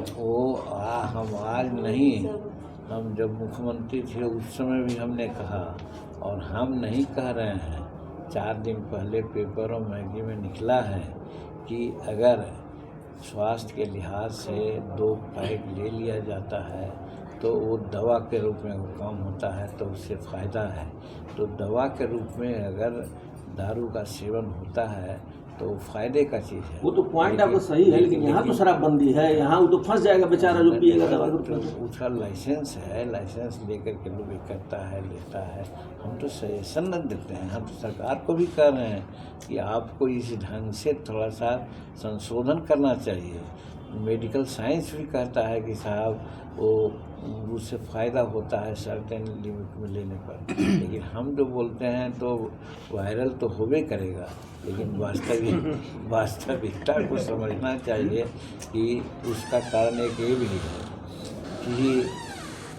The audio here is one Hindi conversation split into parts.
हम आज नहीं, हम जब मुख्यमंत्री थे उस समय भी हमने कहा, और हम नहीं कह रहे हैं। 4 दिन पहले पेपर और मैगजीन में निकला है कि अगर स्वास्थ्य के लिहाज से 2 पैक ले लिया जाता है तो वो दवा के रूप में वो काम होता है, तो उससे फ़ायदा है। तो दवा के रूप में अगर दारू का सेवन होता है तो फ़ायदे का चीज़ है। वो तो पॉइंट आपका सही है, लेकिन यहाँ तो शराबबंदी है, यहाँ वो तो फंस जाएगा बेचारा जो पिएगा दवा के रूप में। उसका लाइसेंस है, लाइसेंस लेकर के लोग करता है, लेता है। हम तो सजेशन न देते हैं, हम तो सरकार को भी कह रहे हैं कि आपको इस ढंग से थोड़ा सा संशोधन करना चाहिए। मेडिकल साइंस भी कहता है कि साहब वो उससे फ़ायदा होता है सर्टेन लिमिट में लेने पर, लेकिन हम जो बोलते हैं तो वायरल तो होबे करेगा, लेकिन वास्तविकता को समझना चाहिए कि उसका कारण एक ये भी है कि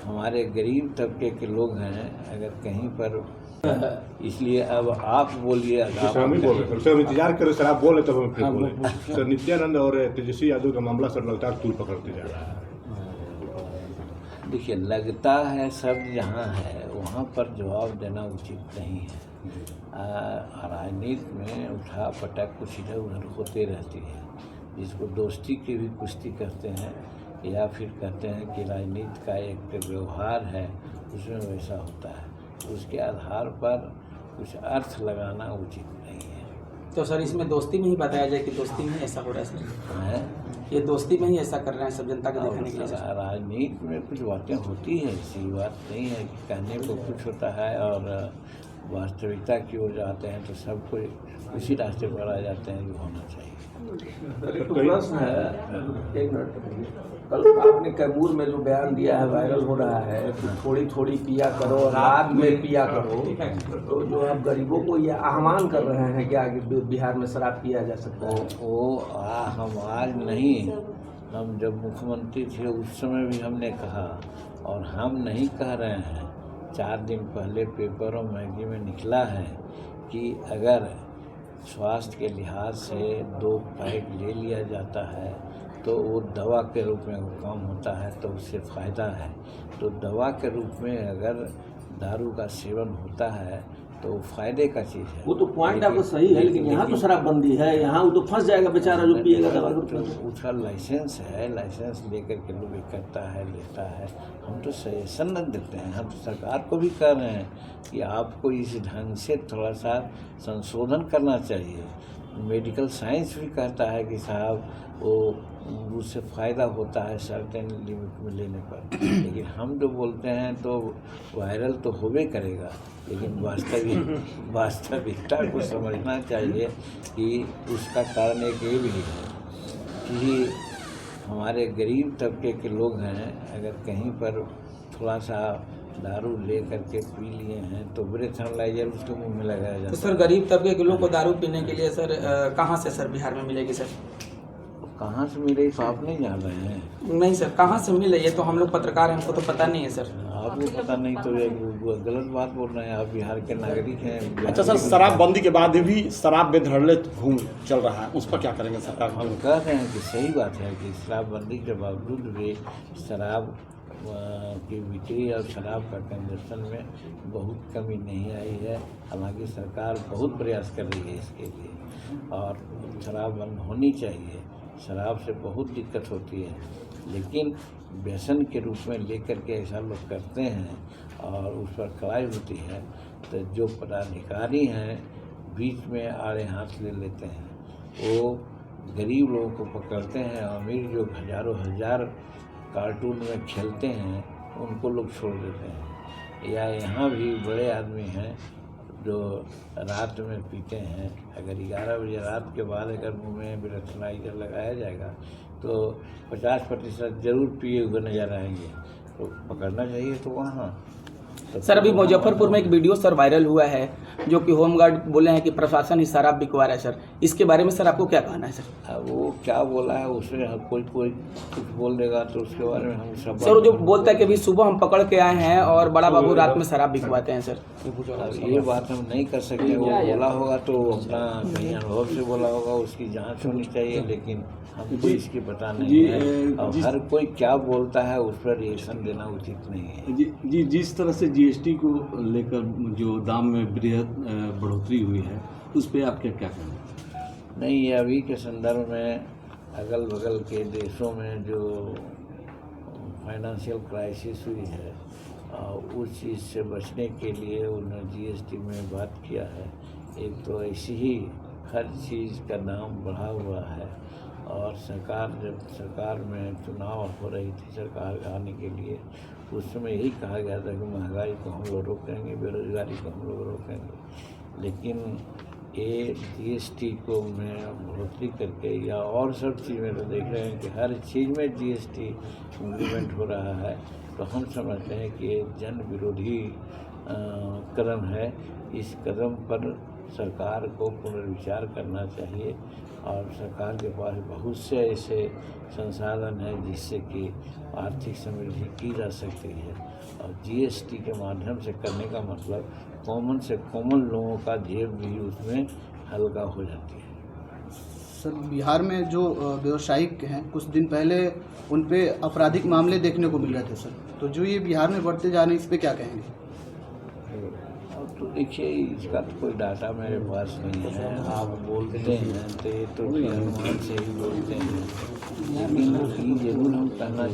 हमारे गरीब तबके के लोग हैं, अगर कहीं पर इसलिए अब आप बोलिए। हम इंतजार करें सर, आप बोले तब हम फिर बोले। सर नित्यानंद और तेजस्वी यादव का मामला सर लगातार तूल पकड़ते जा रहा है। देखिए, लगता है सब जहाँ है वहाँ पर जवाब देना उचित नहीं है। राजनीति में उठा पटक कुछ इधर उधर होते रहती है, जिसको दोस्ती की भी कुश्ती कहते हैं, या फिर कहते हैं कि राजनीति का एक व्यवहार है उसमें वैसा होता है। उसके आधार पर कुछ अर्थ लगाना उचित नहीं है। तो सर इसमें दोस्ती में ही बताया जाए कि दोस्ती में ऐसा हो रहा है सर, ये दोस्ती में ही ऐसा कर रहे हैं सब जनता को दिखाने के लिए। राजनीति में कुछ बातें होती है, ऐसी बात नहीं है कि कहने को कुछ होता है और वास्तविकता की ओर जाते हैं तो सब कोई उसी रास्ते पर आ जाते हैं जो होना चाहिए। एक प्रश्न है, एक मिनट, कल आपने कैमूर में जो बयान दिया है वायरल हो रहा है कि थोड़ी थोड़ी पिया करो, रात में पिया करो, तो जो आप गरीबों को ये आह्वान कर रहे हैं कि आगे बिहार में शराब पिया जा सकता है। हम आज नहीं, हम जब मुख्यमंत्री थे उस समय भी हमने कहा, और हम नहीं कह रहे हैं। 4 दिन पहले पेपर और मैगजीन में निकला है कि अगर स्वास्थ्य के लिहाज से 2 पैक ले लिया जाता है तो वो दवा के रूप में वो काम होता है, तो उससे फ़ायदा है। तो दवा के रूप में अगर दारू का सेवन होता है तो फ़ायदे का चीज़ है। वो तो पॉइंट आपका सही है, लेकिन यहाँ तो शराबबंदी है, यहाँ वो तो फंस जाएगा बेचारा जो पिएगा दवा के रूप में। उसका लाइसेंस है, लाइसेंस लेकर के लोग करता है, लेता है। हम तो सजेशन न देते हैं, हम तो सरकार को भी कह रहे हैं कि आपको इस ढंग से थोड़ा सा संशोधन करना चाहिए। मेडिकल साइंस भी कहता है कि साहब वो उससे फ़ायदा होता है सर्टेन लिमिट में लेने पर, लेकिन हम जो बोलते हैं तो वायरल तो होबे करेगा, लेकिन वास्तविकता को समझना चाहिए कि उसका कारण एक ये भी है कि हमारे गरीब तबके के लोग हैं, अगर कहीं पर थोड़ा सा दारू ले करके पी लिए हैं तो ब्रेथ एनालाइजर उसके मुंह में लगाया जाता है। तो सर गरीब तबके के लोग को दारू पीने के लिए सर कहाँ से सर बिहार में मिलेगी सर? कहाँ से मिले तो आप नहीं जान रहे हैं? नहीं सर, कहाँ से मिले ये तो हम लोग पत्रकार हैं, हमको तो पता नहीं है सर। आपको पता नहीं तो एक गलत बात बोल रहे हैं। आप बिहार के नागरिक हैं। अच्छा सर, शराबबंदी के बाद भी शराब बेधड़ल्ले घूम चल रहा है, उस पर क्या करेंगे सरकार? हम कह रहे हैं कि सही बात है कि शराबबंदी के बावजूद भी शराब की बिक्री और शराब का कंजप्शन में बहुत कमी नहीं आई है। हालांकि सरकार बहुत प्रयास कर रही है इसके लिए, और शराब बंद होनी चाहिए। शराब से बहुत दिक्कत होती है, लेकिन व्यसन के रूप में लेकर के ऐसा लोग करते हैं और उस पर कड़ाई होती है, तो जो पदाधिकारी हैं बीच में आड़े हाथ ले लेते हैं। वो गरीब लोगों को पकड़ते हैं, अमीर जो हज़ारों हजार कार्टून में खेलते हैं उनको लोग छोड़ देते हैं। या यहाँ भी बड़े आदमी हैं जो रात में पीते हैं। अगर 11 बजे रात के बाद अगर मुँह में ब्रेथ एनालाइजर लगाया जाएगा तो 50% जरूर पिए हुए नजर आएंगे, तो पकड़ना चाहिए तो वहाँ सर अभी मुजफ्फरपुर में एक वीडियो सर वायरल हुआ है जो कि होमगार्ड बोले हैं कि प्रशासन ही शराब बिकवा रहा है सर, इसके बारे में सर आपको क्या कहना है सर? अब वो क्या बोला है उसमें कोई कुछ बोल देगा तो उसके बारे में हम सब सर वो जो बोलता है कि अभी सुबह हम पकड़ के आए हैं और बड़ा बाबू रात में शराब बिकवाते हैं सर। अब ये बात हम नहीं कर सकते, वो बोला होगा तो अपना कहीं अनुभव से बोला होगा, उसकी जांच होनी चाहिए, लेकिन हमको इसकी पता नहीं है। और हर कोई क्या बोलता है उस पर रिएक्शन देना उचित नहीं है। जी, जिस तरह से जीएसटी को लेकर जो दाम में बृहद बढ़ोतरी हुई है उस पर आप क्या कहना है? नहीं, ये अभी के संदर्भ में अगल बगल के देशों में जो फाइनेंशियल क्राइसिस हुई है उस चीज़ से बचने के लिए उन्होंने जीएसटी में बात किया है। एक तो ऐसी ही हर चीज़ का दाम बढ़ा हुआ है, और जब सरकार में चुनाव हो रही थी सरकार आने के लिए, उस समय यही कहा गया था कि महंगाई को हम लोग रोकेंगे, बेरोजगारी को हम लोग रोकेंगे। लेकिन ये जीएसटी को में बढ़ोतरी करके या और सब चीज़ में तो देख रहे हैं कि हर चीज़ में जीएसटी इम्प्लीमेंट हो रहा है, तो हम समझते हैं कि ये जन विरोधी कदम है। इस कदम पर सरकार को पुनर्विचार करना चाहिए, और सरकार के पास बहुत से ऐसे संसाधन हैं जिससे कि आर्थिक समृद्धि की जा सकती है, और जीएसटी के माध्यम से करने का मतलब कॉमन से कॉमन लोगों का जेब भी उसमें हल्का हो जाती है। सर बिहार में जो व्यवसायिक हैं कुछ दिन पहले उन पे आपराधिक मामले देखने को मिल रहे थे सर, तो जो ये बिहार में बढ़ते जा रहे हैं इस पर क्या कहेंगे? अब तो देखिए इसका तो कोई डाटा मेरे पास नहीं है, आप बोलते हैं तो ये तो अनुमान से ही बोलते हैं, लेकिन ये जरूर हम करना